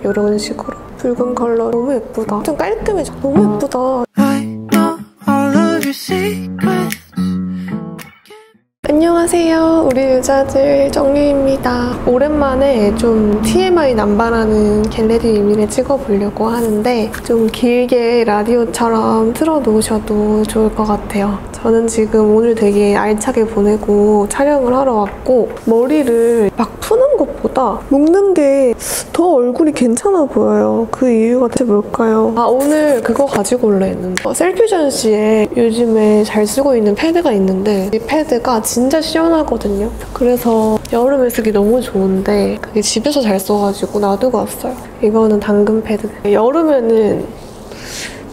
이런 식으로 붉은 컬러 너무 예쁘다. 좀 깔끔해져. 너무 예쁘다. 안녕하세요. 우리 유자들 정유입니다. 오랜만에 좀 TMI 남발하는 겟레디 리미를 찍어보려고 하는데 좀 길게 라디오처럼 틀어놓으셔도 좋을 것 같아요. 저는 지금 오늘 되게 알차게 보내고 촬영을 하러 왔고 머리를 막 푸는 것보다 묶는 게 더 얼굴이 괜찮아 보여요. 그 이유가 대체 뭘까요? 오늘 그거 가지고 올라 했는데 셀퓨전시에 요즘에 잘 쓰고 있는 패드가 있는데 이 패드가 진짜 시원하거든요. 그래서 여름에 쓰기 너무 좋은데 그게 집에서 잘 써가지고 놔두고 왔어요. 이거는 당근 패드. 여름에는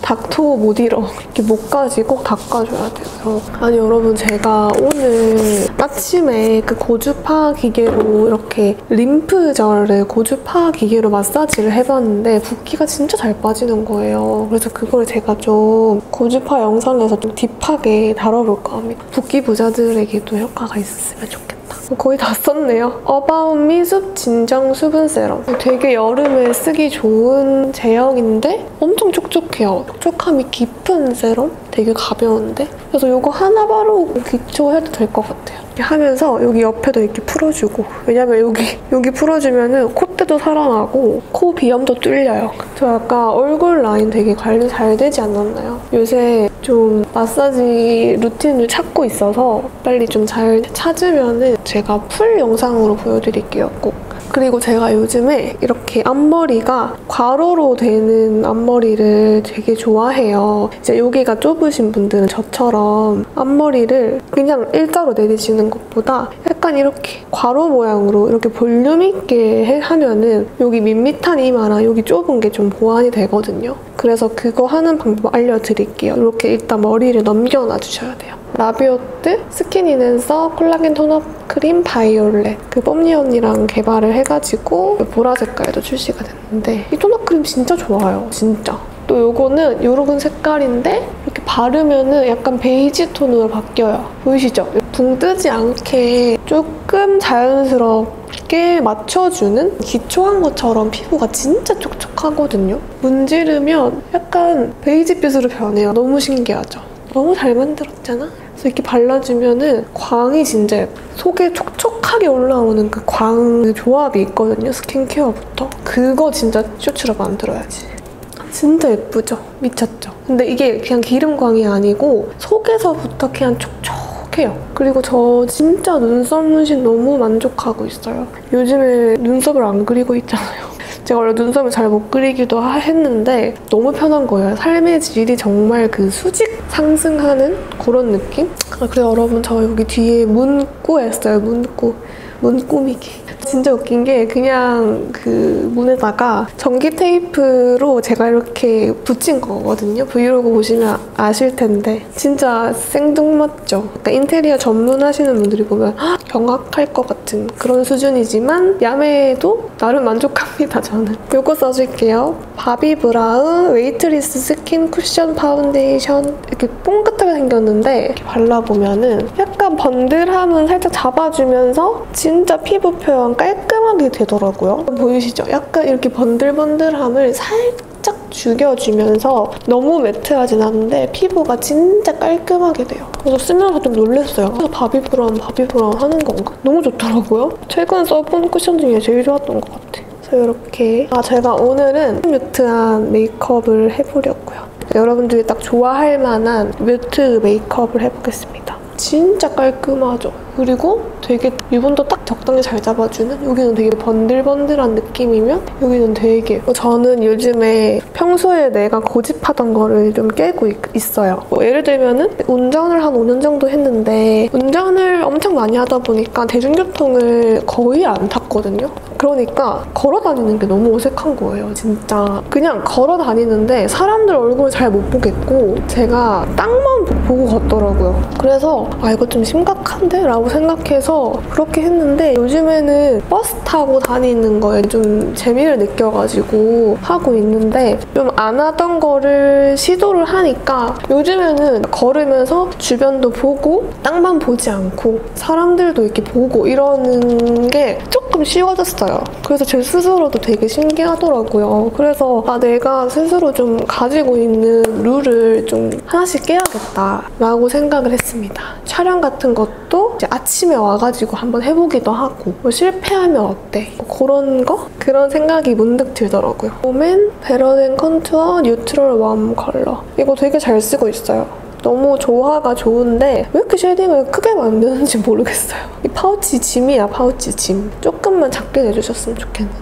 닥터 못 잃어. 이렇게 목까지 꼭 닦아줘야 돼요. 아니 여러분, 제가 오늘 아침에 그 고주파 기계로 이렇게 림프절을 고주파 기계로 마사지를 해봤는데 붓기가 진짜 잘 빠지는 거예요. 그래서 그걸 제가 좀 고주파 영상에서 좀 딥하게 다뤄볼까 합니다. 붓기 부자들에게도 효과가 있었으면 좋겠다. 거의 다 썼네요. 어바웃미 숲 진정 수분 세럼. 되게 여름에 쓰기 좋은 제형인데 엄청 촉촉해요. 촉촉함이 깊은 세럼? 되게 가벼운데? 그래서 이거 하나 바르고 기초해도 될 것 같아요. 이렇게 하면서 여기 옆에도 이렇게 풀어주고, 왜냐면 여기 풀어주면은 콧대도 살아나고 코 비염도 뚫려요. 저 약간 얼굴 라인 되게 관리 잘 되지 않았나요? 요새 좀 마사지 루틴을 찾고 있어서 빨리 좀 잘 찾으면은 제가 풀 영상으로 보여드릴게요, 꼭. 그리고 제가 요즘에 이렇게 앞머리가 괄호로 되는 앞머리를 되게 좋아해요. 이제 여기가 좁으신 분들은 저처럼 앞머리를 그냥 일자로 내리시는 것보다 약간 이렇게 괄호 모양으로 이렇게 볼륨 있게 하면은 여기 밋밋한 이마랑 여기 좁은 게 좀 보완이 되거든요. 그래서 그거 하는 방법 알려드릴게요. 이렇게 일단 머리를 넘겨놔 주셔야 돼요. 라비오트 스킨인앤서 콜라겐 톤업 크림 바이올렛, 그 뽐니 언니랑 개발을 해가지고 보라 색깔도 출시가 됐는데 이 톤업 크림 진짜 좋아요. 진짜. 또 요거는 요런 색깔인데 이렇게 바르면은 약간 베이지 톤으로 바뀌어요. 보이시죠? 붕 뜨지 않게 조금 자연스럽게 맞춰주는, 기초한 것처럼 피부가 진짜 촉촉하거든요. 문지르면 약간 베이지빛으로 변해요. 너무 신기하죠? 너무 잘 만들었잖아? 그래서 이렇게 발라주면은 광이 진짜 속에 촉촉하게 올라오는 그 광 조합이 있거든요. 스킨케어부터. 그거 진짜 쇼츠로 만들어야지. 진짜 예쁘죠? 미쳤죠? 근데 이게 그냥 기름광이 아니고 속에서부터 그냥 촉촉해요. 그리고 저 진짜 눈썹 문신 너무 만족하고 있어요. 요즘에 눈썹을 안 그리고 있잖아요. 제가 원래 눈썹을 잘 못 그리기도 했는데 너무 편한 거예요. 삶의 질이 정말 그 수직 상승하는 그런 느낌? 그래서 여러분, 저 여기 뒤에 문구 했어요. 문 꾸미기. 진짜 웃긴 게 그냥 그 문에다가 전기 테이프로 제가 이렇게 붙인 거거든요. 브이로그 보시면 아실 텐데 진짜 생뚱맞죠? 그러니까 인테리어 전문하시는 분들이 보면 경악할 것 같은 그런 수준이지만 야매도 나름 만족합니다, 저는. 이거 써줄게요. 바비 브라운 웨이트리스 스킨 쿠션 파운데이션. 이렇게 뽕긋하게 생겼는데 이렇게 발라보면은 약간 번들함은 살짝 잡아주면서 진짜 피부 표현 깔끔하게 되더라고요. 보이시죠? 약간 이렇게 번들번들함을 살짝 죽여주면서 너무 매트하진 않은데 피부가 진짜 깔끔하게 돼요. 그래서 쓰면서 좀 놀랐어요. 그래서 바비브라운 하는 건가? 너무 좋더라고요. 최근 써본 쿠션 중에 제일 좋았던 것 같아요. 그래서 이렇게 제가 오늘은 뮤트한 메이크업을 해보려고요. 여러분들이 딱 좋아할 만한 뮤트 메이크업을 해보겠습니다. 진짜 깔끔하죠? 그리고 되게 유분도 딱 적당히 잘 잡아주는, 여기는 되게 번들번들한 느낌이면 여기는 되게, 저는 요즘에 평소에 내가 고집하던 거를 좀 깨고 있어요. 예를 들면은 운전을 한 5년 정도 했는데 운전을 엄청 많이 하다 보니까 대중교통을 거의 안 탔거든요. 그러니까 걸어 다니는 게 너무 어색한 거예요, 진짜. 그냥 걸어 다니는데 사람들 얼굴을 잘 못 보겠고 제가 땅만 보고 걷더라고요. 그래서 이거 좀 심각한데? 라고 생각해서 그렇게 했는데 요즘에는 버스 타고 다니는 거에 좀 재미를 느껴가지고 하고 있는데 좀 안 하던 거를 시도를 하니까 요즘에는 걸으면서 주변도 보고 땅만 보지 않고 사람들도 이렇게 보고 이러는 게 조금 조금 쉬워졌어요. 그래서 제 스스로도 되게 신기하더라고요. 그래서 내가 스스로 좀 가지고 있는 룰을 좀 하나씩 깨야겠다라고 생각을 했습니다. 촬영 같은 것도 이제 아침에 와가지고 한번 해보기도 하고 뭐 실패하면 어때? 그런 생각이 문득 들더라고요. 봄엔 베러덴 컨투어 뉴트럴 웜 컬러. 이거 되게 잘 쓰고 있어요. 너무 조화가 좋은데 왜 이렇게 쉐딩을 크게 만드는지 모르겠어요. 이 파우치 짐이야, 파우치 짐. 조금만 작게 내주셨으면 좋겠는데.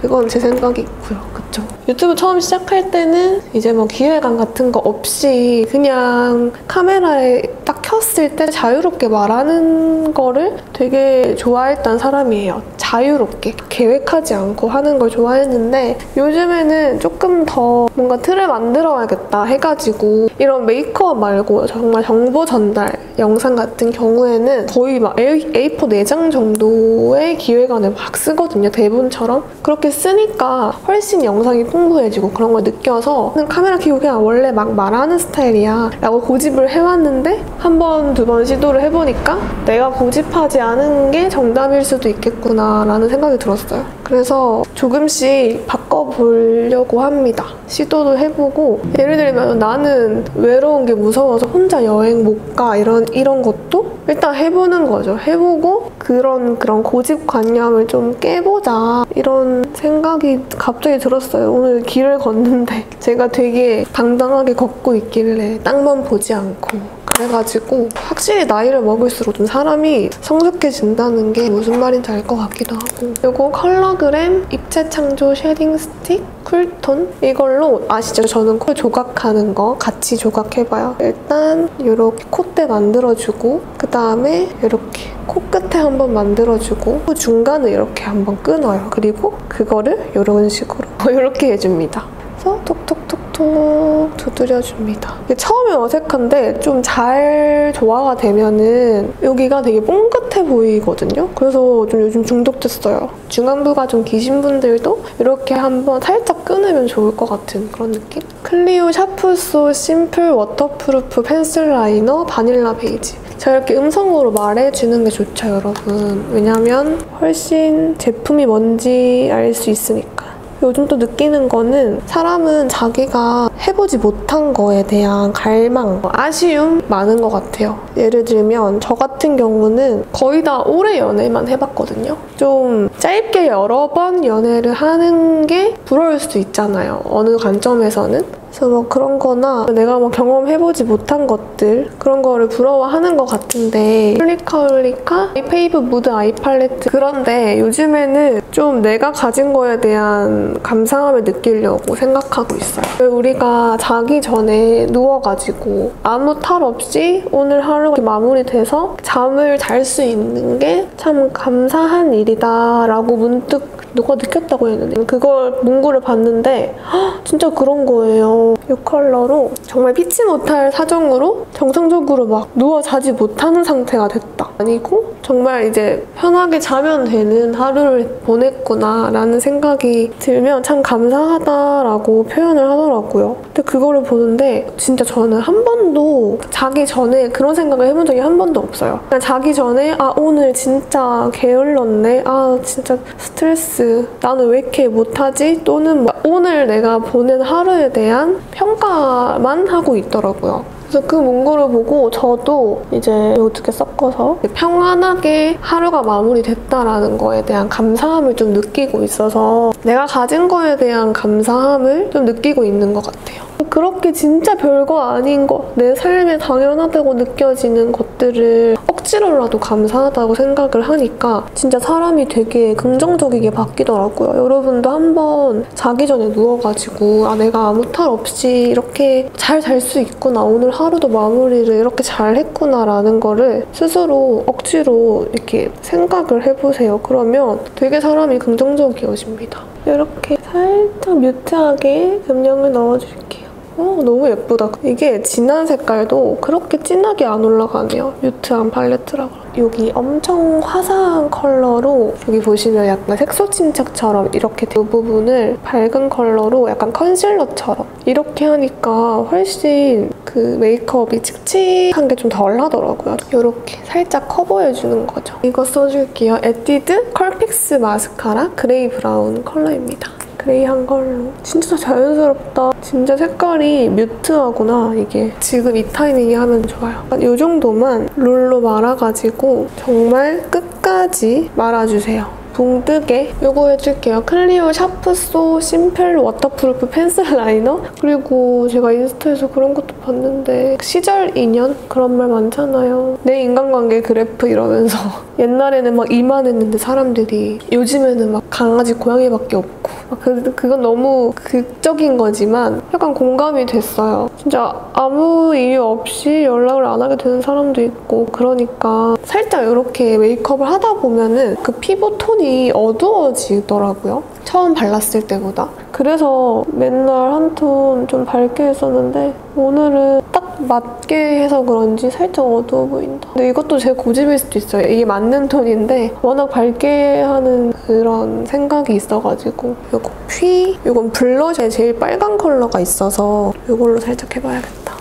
그건 제 생각이 있고요. 그쵸? 유튜브 처음 시작할 때는 이제 뭐 기획안 같은 거 없이 그냥 카메라에 딱 켰을 때 자유롭게 말하는 거를 되게 좋아했던 사람이에요. 자유롭게 계획하지 않고 하는 걸 좋아했는데 요즘에는 조금 더 뭔가 틀을 만들어야겠다 해가지고 이런 메이크업 말고 정말 정보 전달 영상 같은 경우에는 거의 막 A4 4장 정도의 기획안을 막 쓰거든요. 대본처럼. 그렇게 쓰니까 훨씬 영상이 풍부해지고 그런 걸 느껴서 카메라 켜고 그냥 원래 막 말하는 스타일이야 라고 고집을 해왔는데 한 번, 두 번 시도를 해보니까 내가 고집하지 않은 게 정답일 수도 있겠구나 라는 생각이 들었어요. 그래서 조금씩 바꿔보려고 합니다. 시도도 해보고 예를 들면 나는 외로운 게 무서워서 혼자 여행 못 가 이런 것도 일단 해보는 거죠. 해보고 그런 고집관념을 좀 깨보자 이런 생각이 갑자기 들었어요. 오늘 길을 걷는데 제가 되게 당당하게 걷고 있길래 땅만 보지 않고 그래가지고 확실히 나이를 먹을수록 좀 사람이 성숙해진다는 게 무슨 말인지 알 것 같기도 하고. 그리고 컬러그램 입체창조 쉐딩 스틱 쿨톤 이걸로 아시죠? 저는 코 조각하는 거 같이 조각해봐요. 일단 이렇게 콧대 만들어주고 그 다음에 이렇게 코끝에 한번 만들어주고 코 중간을 이렇게 한번 끊어요. 그리고 그거를 이런 식으로 이렇게 해줍니다. 그래서 톡톡톡톡 두드려줍니다. 처음엔 어색한데 좀 잘 조화가 되면은 여기가 되게 뽕긋해 보이거든요. 그래서 좀 요즘 중독됐어요. 중안부가 좀 기신 분들도 이렇게 한번 살짝 끊으면 좋을 것 같은 그런 느낌? 클리오 샤프소 심플 워터프루프 펜슬 라이너 바닐라 베이지. 제가 이렇게 음성으로 말해주는 게 좋죠, 여러분. 왜냐면 훨씬 제품이 뭔지 알 수 있으니까. 요즘 또 느끼는 거는 사람은 자기가 해보지 못한 거에 대한 갈망, 아쉬움 많은 것 같아요. 예를 들면 저 같은 경우는 거의 다 오래 연애만 해봤거든요. 좀 짧게 여러 번 연애를 하는 게 부러울 수도 있잖아요. 어느 관점에서는. 그래서 뭐 그런 거나 내가 뭐 경험해보지 못한 것들 그런 거를 부러워하는 것 같은데 홀리카 페이브 무드 아이 팔레트 그런데 요즘에는 좀 내가 가진 거에 대한 감사함을 느끼려고 생각하고 있어요. 우리가 자기 전에 누워가지고 아무 탈 없이 오늘 하루가 마무리돼서 잠을 잘 수 있는 게 참 감사한 일이다 라고 문득 누가 느꼈다고 했는데 그걸 문구를 봤는데 진짜 그런 거예요. 이 컬러로 정말 피치 못할 사정으로 정상적으로 막 누워 자지 못하는 상태가 됐다. 아니고 정말 이제 편하게 자면 되는 하루를 보냈구나 라는 생각이 들면 참 감사하다라고 표현을 하더라고요. 근데 그거를 보는데 진짜 저는 한 번도 자기 전에 그런 생각을 해본 적이 한 번도 없어요. 그냥 자기 전에 오늘 진짜 게을렀네. 진짜 스트레스. 나는 왜 이렇게 못하지? 또는 오늘 내가 보낸 하루에 대한 평가만 하고 있더라고요. 그래서 그 문구를 보고 저도 이제 어떻게 섞어서 평안하게 하루가 마무리됐다라는 거에 대한 감사함을 좀 느끼고 있어서 내가 가진 거에 대한 감사함을 좀 느끼고 있는 것 같아요. 그렇게 진짜 별거 아닌 거, 내 삶에 당연하다고 느껴지는 것들을 억지로라도 감사하다고 생각을 하니까 진짜 사람이 되게 긍정적이게 바뀌더라고요. 여러분도 한번 자기 전에 누워가지고 내가 아무 탈 없이 이렇게 잘 잘 수 있구나, 오늘 하루도 마무리를 이렇게 잘 했구나 라는 거를 스스로 억지로 이렇게 생각을 해보세요. 그러면 되게 사람이 긍정적이어집니다. 이렇게 살짝 뮤트하게 음영을 넣어줄게요. 너무 예쁘다. 이게 진한 색깔도 그렇게 진하게 안 올라가네요. 뮤트한 팔레트라 그런가. 여기 엄청 화사한 컬러로 여기 보시면 약간 색소 침착처럼 이렇게 이 부분을 밝은 컬러로 약간 컨실러처럼 이렇게 하니까 훨씬 그 메이크업이 칙칙한 게 좀 덜 하더라고요. 이렇게 살짝 커버해주는 거죠. 이거 써줄게요. 에뛰드 컬픽스 마스카라 그레이 브라운 컬러입니다. 그레이한 컬러. 진짜 자연스럽다. 진짜 색깔이 뮤트하구나, 이게. 지금 이 타이밍에 하면 좋아요. 이 정도만 롤로 말아가지고 정말 끝까지 말아주세요. 붕 뜨게 요거 해줄게요. 클리오 샤프소 심플 워터프루프 펜슬 라이너. 그리고 제가 인스타에서 그런 것도 봤는데 시절 인연? 그런 말 많잖아요. 내 인간관계 그래프 이러면서 옛날에는 막 이만했는데 사람들이 요즘에는 막 강아지 고양이밖에 없고 그건 너무 극적인 거지만 약간 공감이 됐어요. 진짜 아무 이유 없이 연락을 안 하게 되는 사람도 있고 그러니까 살짝 이렇게 메이크업을 하다 보면은 그 피부 톤이 어두워지더라고요. 처음 발랐을 때보다. 그래서 맨날 한 톤 좀 밝게 했었는데 오늘은 딱 맞게 해서 그런지 살짝 어두워 보인다. 근데 이것도 제 고집일 수도 있어요. 이게 맞는 톤인데 워낙 밝게 하는 그런 생각이 있어가지고 이거 이건 블러셔에 제일 빨간 컬러가 있어서 이걸로 살짝 해봐야겠다.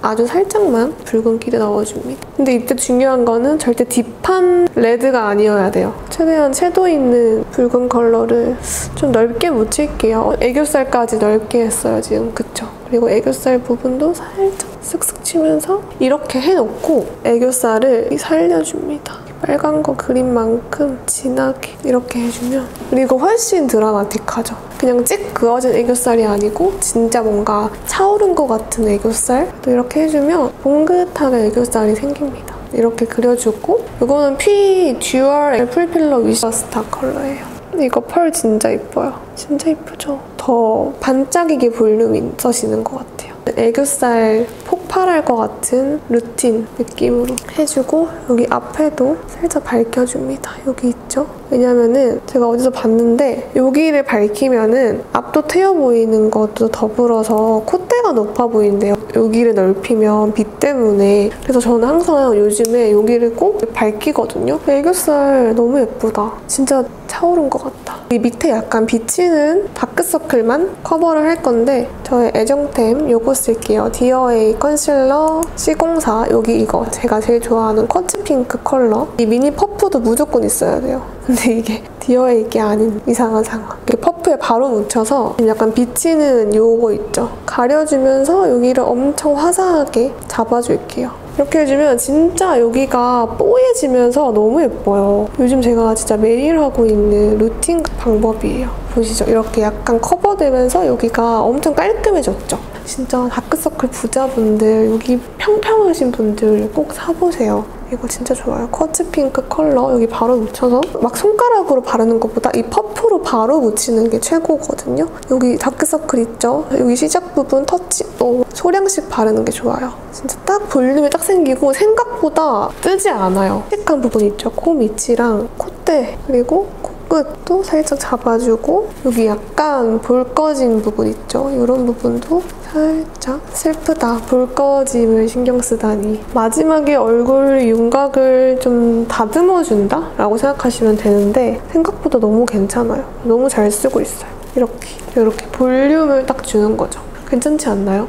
아주 살짝만 붉은기를 넣어줍니다. 근데 이때 중요한 거는 절대 딥한 레드가 아니어야 돼요. 최대한 채도 있는 붉은 컬러를 좀 넓게 묻힐게요. 애교살까지 넓게 했어요, 지금. 그쵸? 그리고 애교살 부분도 살짝 쓱쓱 치면서 이렇게 해놓고 애교살을 살려줍니다. 빨간 거 그린 만큼 진하게 이렇게 해주면 그리고 훨씬 드라마틱하죠. 그냥 찍 그어진 애교살이 아니고 진짜 뭔가 차오른 것 같은 애교살 또 이렇게 해주면 봉긋하게 애교살이 생깁니다. 이렇게 그려주고 이거는 피 듀얼 풀필러 위셔스타 컬러예요. 이거 펄 진짜 예뻐요. 진짜 예쁘죠? 더 반짝이게 볼륨이 있어지는 것 같아요. 애교살 폭발할 것 같은 루틴 느낌으로 해주고 여기 앞에도 살짝 밝혀줍니다. 여기 있죠? 왜냐면은 제가 어디서 봤는데 여기를 밝히면은 앞도 트여 보이는 것도 더불어서 콧대가 높아 보인대요. 여기를 넓히면 빛 때문에. 그래서 저는 항상 요즘에 여기를 꼭 밝히거든요. 애교살 너무 예쁘다. 진짜 차오른 것 같다. 이 밑에 약간 비치는 다크서클만 커버를 할 건데 저의 애정템 요거 쓸게요. 디어에이 컨실러 C04 여기 이거 제가 제일 좋아하는 쿼츠 핑크 컬러. 이 미니 퍼프도 무조건 있어야 돼요. 근데 이게 디어에이 게 아닌 이상한 상황. 이렇게 퍼프에 바로 묻혀서 약간 비치는 요거 있죠. 가려주면서 여기를 엄청 화사하게 잡아줄게요. 이렇게 해주면 진짜 여기가 뽀얘지면서 너무 예뻐요. 요즘 제가 진짜 매일 하고 있는 루틴 방법이에요. 보시죠? 이렇게 약간 커버되면서 여기가 엄청 깔끔해졌죠? 진짜 다크서클 부자분들, 여기 평평하신 분들 꼭 사보세요. 이거 진짜 좋아요. 쿼츠 핑크 컬러 여기 바로 묻혀서 막 손가락으로 바르는 것보다 이 퍼프로 바로 묻히는 게 최고거든요. 여기 다크서클 있죠? 여기 시작 부분 터치 소량씩 바르는 게 좋아요. 진짜 딱 볼륨이 딱 생기고 생각보다 뜨지 않아요. 칙한 부분 있죠? 코 밑이랑 콧대 그리고 코끝도 살짝 잡아주고 여기 약간 볼 꺼진 부분 있죠? 이런 부분도 살짝 슬프다. 볼 꺼짐을 신경 쓰다니. 마지막에 얼굴 윤곽을 좀 다듬어준다? 라고 생각하시면 되는데 생각보다 너무 괜찮아요. 너무 잘 쓰고 있어요. 이렇게 볼륨을 딱 주는 거죠. 괜찮지 않나요?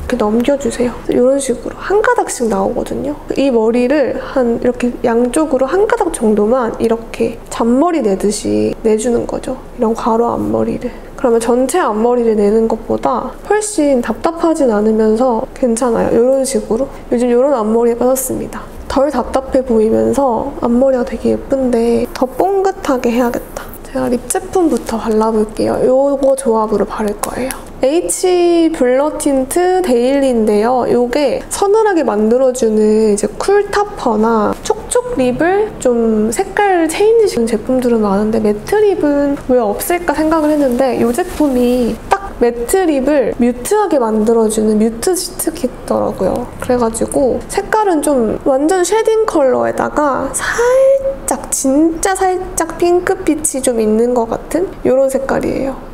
이렇게 넘겨주세요. 이런 식으로 한 가닥씩 나오거든요. 이 머리를 이렇게 양쪽으로 한 가닥 정도만 이렇게 잔머리 내듯이 내주는 거죠. 이런 가로 앞머리를. 그러면 전체 앞머리를 내는 것보다 훨씬 답답하진 않으면서 괜찮아요. 이런 식으로. 요즘 이런 앞머리에 빠졌습니다. 덜 답답해 보이면서 앞머리가 되게 예쁜데 더 뽕긋하게 해야겠다. 제가 립 제품부터 발라볼게요. 요거 조합으로 바를 거예요. H 블러 틴트 데일리인데요. 이게 서늘하게 만들어주는 이제 쿨타퍼나 촉촉 립을 좀 색깔 체인지 주는 제품들은 많은데 매트 립은 왜 없을까 생각을 했는데 이 제품이 딱 매트 립을 뮤트하게 만들어주는 뮤트 시트키더라고요. 그래가지고 색깔은 좀 완전 쉐딩 컬러에다가 살짝 진짜 살짝 핑크빛이 좀 있는 것 같은 이런 색깔이에요.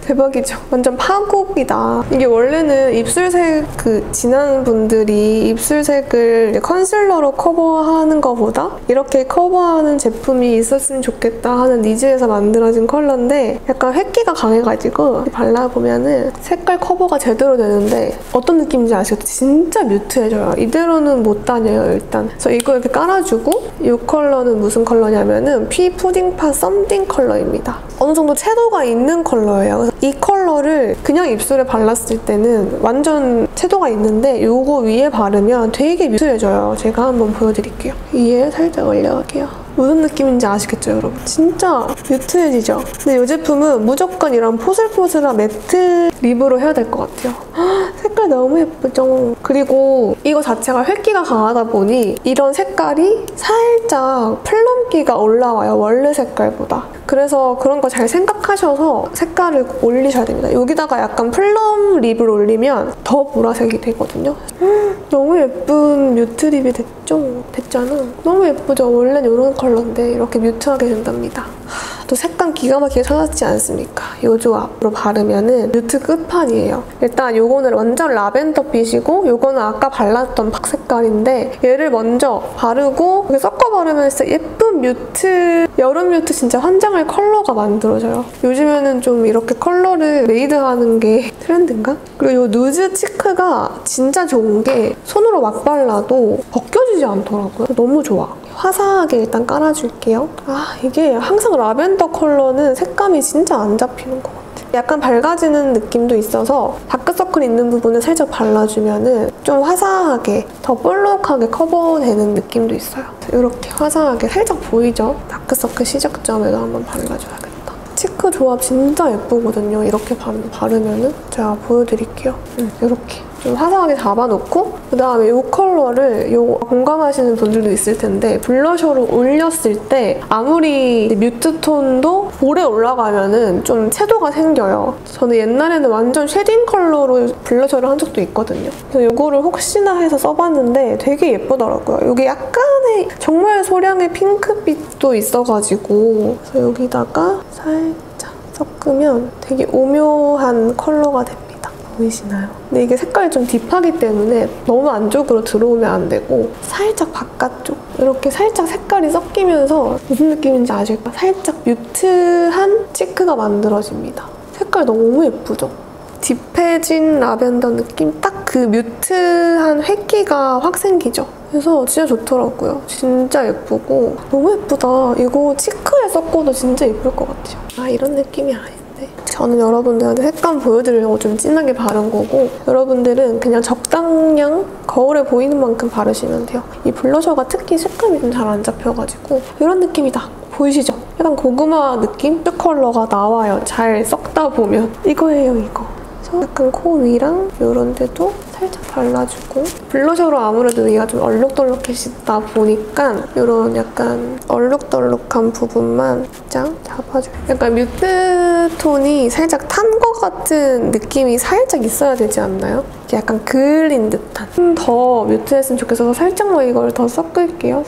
대박이죠. 완전 파국이다. 이게 원래는 입술색 진한 분들이 입술색을 컨실러로 커버하는 것보다 이렇게 커버하는 제품이 있었으면 좋겠다 하는 니즈에서 만들어진 컬러인데 약간 획기가 강해가지고 발라보면은 색깔 커버가 제대로 되는데 어떤 느낌인지 아시겠죠? 진짜 뮤트해져요. 이대로는 못 다녀요, 일단. 그래서 이거 이렇게 깔아주고 이 컬러는 무슨 컬러냐면은 피 푸딩파 썸띵 컬러입니다. 어느 정도 채도가 있는 컬러예요. 그래서 이 컬러를 그냥 입술에 발랐을 때는 완전 채도가 있는데 이거 위에 바르면 되게 뮤트해져요. 제가 한번 보여드릴게요. 위에 살짝 올려볼게요. 무슨 느낌인지 아시겠죠, 여러분? 진짜 뮤트해지죠? 근데 이 제품은 무조건 이런 포슬포슬한 매트 립으로 해야 될 것 같아요. 색깔 너무 예쁘죠? 그리고 이거 자체가 획기가 강하다 보니 이런 색깔이 살짝 플럼기가 올라와요, 원래 색깔보다. 그래서 그런 거 잘 생각하셔서 색깔을 올리셔야 됩니다. 여기다가 약간 플럼 립을 올리면 더 보라색이 되거든요. 너무 예쁜 뮤트 립이 됐잖아. 너무 예쁘죠? 원래는 이런 컬러인데 이렇게 뮤트하게 된답니다. 또 색감 기가 막히게 찾았지 않습니까? 이 조합으로 바르면은 뮤트 끝판이에요. 일단 요거는 완전 라벤더빛이고 요거는 아까 발랐던 박 색깔인데 얘를 먼저 바르고 이렇게 섞어 바르면 진짜 예쁜 뮤트, 여름 뮤트 진짜 환장할 컬러가 만들어져요. 요즘에는 좀 이렇게 컬러를 메이드하는 게 트렌드인가? 그리고 이 누즈 치크가 진짜 좋은 게 손으로 막 발라도 벗겨지지 않더라고요. 너무 좋아. 화사하게 일단 깔아줄게요. 이게 항상 라벤더 컬러는 색감이 진짜 안 잡히는 것 같아요. 약간 밝아지는 느낌도 있어서 다크서클 있는 부분을 살짝 발라주면은 좀 화사하게 더 볼록하게 커버되는 느낌도 있어요. 이렇게 화사하게 살짝 보이죠? 다크서클 시작점에도 한번 발라줘야겠다. 치크 조합 진짜 예쁘거든요. 이렇게 바르면은 제가 보여드릴게요. 이렇게 좀 화사하게 잡아놓고 그다음에 이 컬러를 공감하시는 분들도 있을 텐데 블러셔로 올렸을 때 아무리 뮤트 톤도 오래 올라가면은 좀 채도가 생겨요. 저는 옛날에는 완전 쉐딩 컬러로 블러셔를 한 적도 있거든요. 그래서 이거를 혹시나 해서 써봤는데 되게 예쁘더라고요. 여기 약간의 정말 소량의 핑크빛도 있어가지고 그래서 여기다가 살짝 섞으면 되게 오묘한 컬러가 됩니다. 보이시나요? 근데 이게 색깔이 좀 딥하기 때문에 너무 안쪽으로 들어오면 안 되고 살짝 바깥쪽 이렇게 살짝 색깔이 섞이면서 무슨 느낌인지 아실까? 살짝 뮤트한 치크가 만들어집니다. 색깔 너무 예쁘죠? 딥해진 라벤더 느낌? 딱 그 뮤트한 획기가 확 생기죠? 그래서 진짜 좋더라고요. 진짜 예쁘고 너무 예쁘다. 이거 치크에 섞어도 진짜 예쁠 것 같아요. 이런 느낌이 아닌데. 저는 여러분들한테 색감 보여드리려고 좀 진하게 바른 거고 여러분들은 그냥 적당량 거울에 보이는 만큼 바르시면 돼요. 이 블러셔가 특히 색감이 좀 잘 안 잡혀가지고 이런 느낌이다. 보이시죠? 약간 고구마 느낌? 컬러가 나와요. 잘 섞다 보면. 이거예요, 이거. 약간 코 위랑 이런 데도 살짝 발라주고 블러셔로 아무래도 얘가 좀 얼룩덜룩해지다 보니까 이런 약간 얼룩덜룩한 부분만 살짝 잡아줘요. 약간 뮤트 톤이 살짝 탄 것 같은 느낌이 살짝 있어야 되지 않나요? 약간 그을린 듯한. 좀 더 뮤트했으면 좋겠어서 살짝만 이걸 더 섞을게요.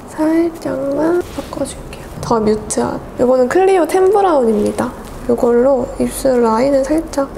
살짝만 섞어줄게요. 더 뮤트한. 이거는 클리오 템 브라운입니다. 이걸로 입술 라인을 살짝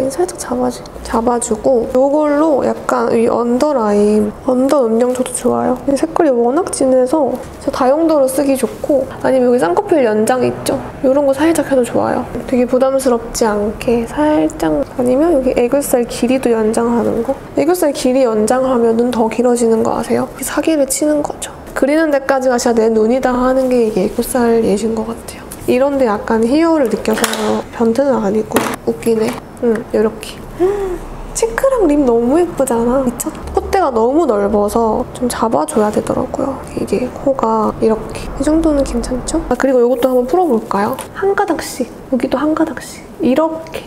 잡아주고 이걸로 약간 이 언더라인, 언더 음영도도 좋아요. 이 색깔이 워낙 진해서 다용도로 쓰기 좋고 아니면 여기 쌍꺼풀 연장 있죠? 이런 거 살짝 해도 좋아요. 되게 부담스럽지 않게 살짝 아니면 여기 애교살 길이도 연장하는 거. 애교살 길이 연장하면 눈 더 길어지는 거 아세요? 사기를 치는 거죠. 그리는 데까지가 진짜 내 눈이다 하는 게 이게 애교살 예신 것 같아요. 이런데 약간 희열을 느껴서 변태는 아니고 웃기네. 이렇게. 치크랑 립 너무 예쁘잖아. 미쳤다. 콧대가 너무 넓어서 좀 잡아줘야 되더라고요. 이게 코가 이렇게. 이 정도는 괜찮죠? 그리고 이것도 한번 풀어볼까요? 한 가닥씩. 여기도 한 가닥씩. 이렇게.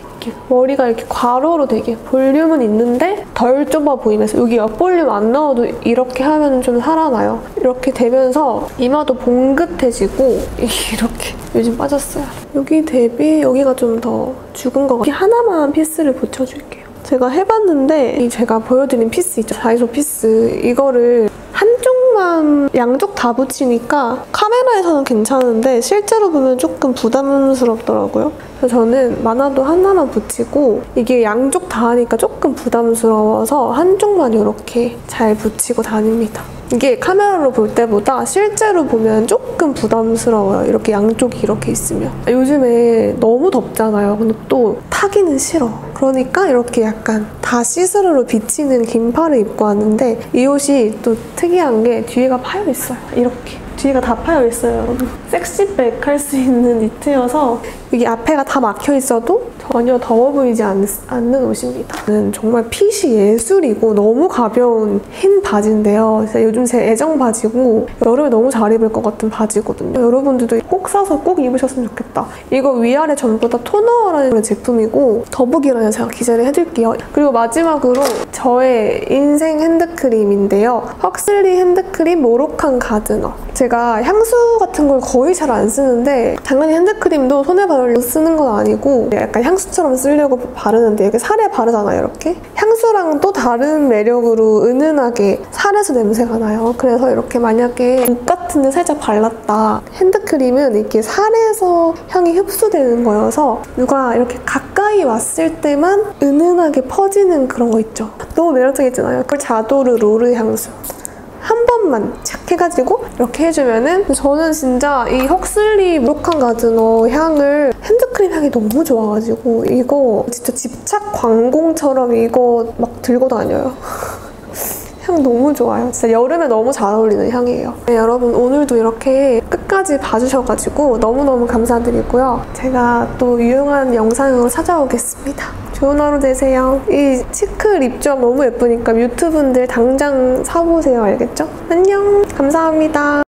머리가 이렇게 괄호로 되게 볼륨은 있는데 덜 좁아 보이면서 여기 옆볼륨 안 넣어도 이렇게 하면 좀 살아나요. 이렇게 되면서 이마도 봉긋해지고 이렇게 요즘 빠졌어요. 여기 대비 여기가 좀 더 죽은 것 같아요. 하나만 피스를 붙여줄게요. 제가 해봤는데 제가 보여드린 피스 있죠? 다이소 피스 이거를 한쪽만 번만 양쪽 다 붙이니까 카메라에서는 괜찮은데 실제로 보면 조금 부담스럽더라고요. 그래서 저는 많아도 하나만 붙이고 이게 양쪽 다 하니까 조금 부담스러워서 한쪽만 이렇게 잘 붙이고 다닙니다. 이게 카메라로 볼 때보다 실제로 보면 조금 부담스러워요. 이렇게 양쪽이 이렇게 있으면. 요즘에 너무 덥잖아요. 근데 또 타기는 싫어. 그러니까 이렇게 약간 다 시스루로 비치는 긴팔을 입고 왔는데 이 옷이 또 특이한 게 뒤에가 파여 있어요. 이렇게. 뒤가 다 파여 있어요, 여러분. 섹시백 할 수 있는 니트여서 여기 앞에가 다 막혀 있어도 전혀 더워 보이지 않는 옷입니다. 저는 정말 핏이 예술이고 너무 가벼운 흰 바지인데요. 진짜 요즘 제 애정 바지고 여름에 너무 잘 입을 것 같은 바지거든요. 여러분들도 꼭 사서 꼭 입으셨으면 좋겠다. 이거 위아래 전부 다 토너라는 제품이고 더보기란에 제가 기재를 해둘게요. 그리고 마지막으로 저의 인생 핸드크림인데요. 헉슬리 핸드크림 모로칸 가드너. 제가 향수 같은 걸 거의 잘 안 쓰는데 당연히 핸드크림도 손에 바르려고 쓰는 건 아니고 약간 향수처럼 쓰려고 바르는데 이게 살에 바르잖아요, 이렇게. 향수랑 또 다른 매력으로 은은하게 살에서 냄새가 나요. 그래서 이렇게 만약에 옷 같은 데 살짝 발랐다. 핸드크림은 이렇게 살에서 향이 흡수되는 거여서 누가 이렇게 가까이 왔을 때만 은은하게 퍼지는 그런 거 있죠. 너무 매력적이잖아요. 그걸 자도르 로르 향수. 한 번만 착 해가지고 이렇게 해주면은 저는 진짜 이 헉슬리 모로칸 가드너 향을 핸드크림 향이 너무 좋아가지고 이거 진짜 집착 광공처럼 이거 막 들고 다녀요. 향 너무 좋아요. 진짜 여름에 너무 잘 어울리는 향이에요. 네, 여러분 오늘도 이렇게 끝까지 봐주셔가지고 너무너무 감사드리고요. 제가 또 유용한 영상으로 찾아오겠습니다. 좋은 하루 되세요. 이 치크 립조합 너무 예쁘니까 뮤트분들 당장 사보세요. 알겠죠? 안녕. 감사합니다.